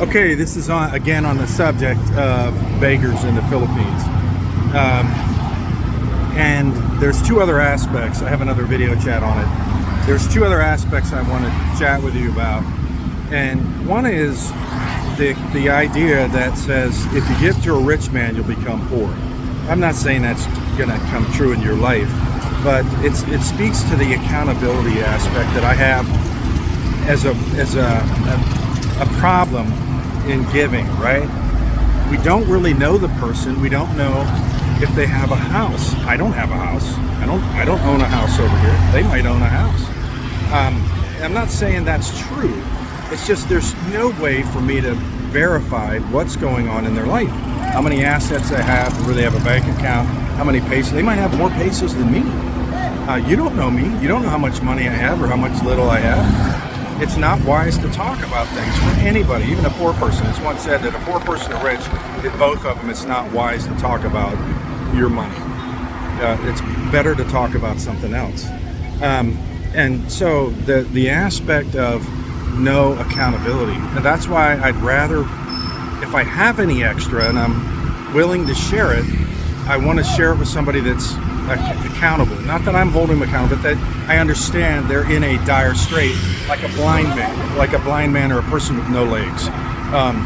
Okay, this is again on the subject of beggars in the Philippines. And there's two other aspects. I have another video chat on it. There's two other aspects I want to chat with you about. And one is the idea that says if you give to a rich man, you'll become poor. I'm not saying that's going to come true in your life, but it speaks to the accountability aspect that I have as a problem in giving, right? We don't really know the person. We don't know if they have a house. I don't have a house. I don't own a house over here. They might own a house. I'm not saying that's true. It's just there's no way for me to verify what's going on in their life. How many assets they have, where they have a bank account, how many pesos. They might have more pesos than me. You don't know me. You don't know how much money I have or how much little I have. It's not wise to talk about things for anybody, even a poor person. It's once said that a poor person and rich, both of them, it's not wise to talk about your money. It's better to talk about something else. And so the aspect of no accountability, and that's why I'd rather, if I have any extra and I'm willing to share it, I want to share it with somebody that's accountable. Not that I'm holding them accountable, but that I understand they're in a dire strait, like a blind man or a person with no legs.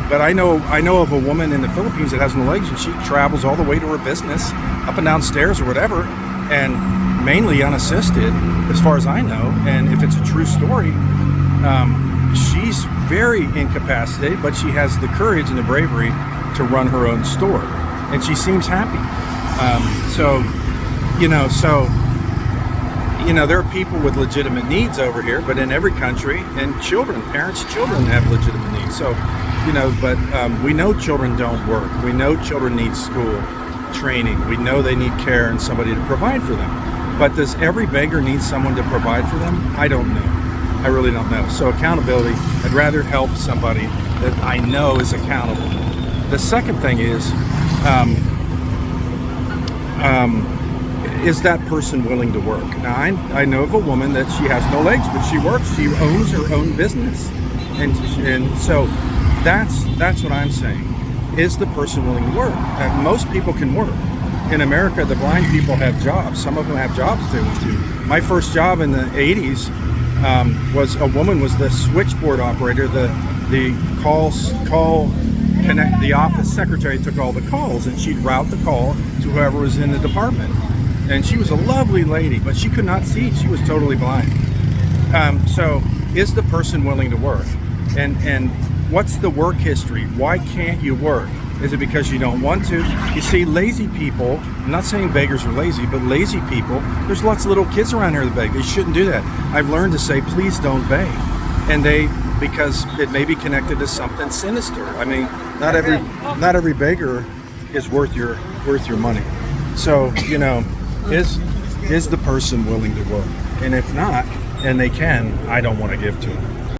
But I know of a woman in the Philippines that has no legs, and she travels all the way to her business, up and down stairs or whatever, and mainly unassisted, as far as I know. And if it's a true story, she's very incapacitated, but she has the courage and the bravery to run her own store, and she seems happy. There are people with legitimate needs over here, but in every country, and parents' children have legitimate needs. So, we know children don't work. We know children need school, training. We know they need care and somebody to provide for them. But does every beggar need someone to provide for them? I don't know. I really don't know. So accountability, I'd rather help somebody that I know is accountable. The second thing is that person willing to work? Now, I know of a woman that she has no legs, but she works. She owns her own business, and so that's what I'm saying. Is the person willing to work? Most people can work. In America, the blind people have jobs. Some of them have jobs they want to. My first job in the 80s was a woman was the switchboard operator. The office secretary took all the calls, and she'd route the call to whoever was in the department. And she was a lovely lady, but she could not see. She was totally blind. So is the person willing to work? And what's the work history? Why can't you work? Is it because you don't want to? You see, lazy people, I'm not saying beggars are lazy, but lazy people, there's lots of little kids around here that beg. They shouldn't do that. I've learned to say, please don't beg. And because it may be connected to something sinister. I mean, not every beggar is worth your money. So, is the person willing to work? And if not, and they can, I don't want to give to them.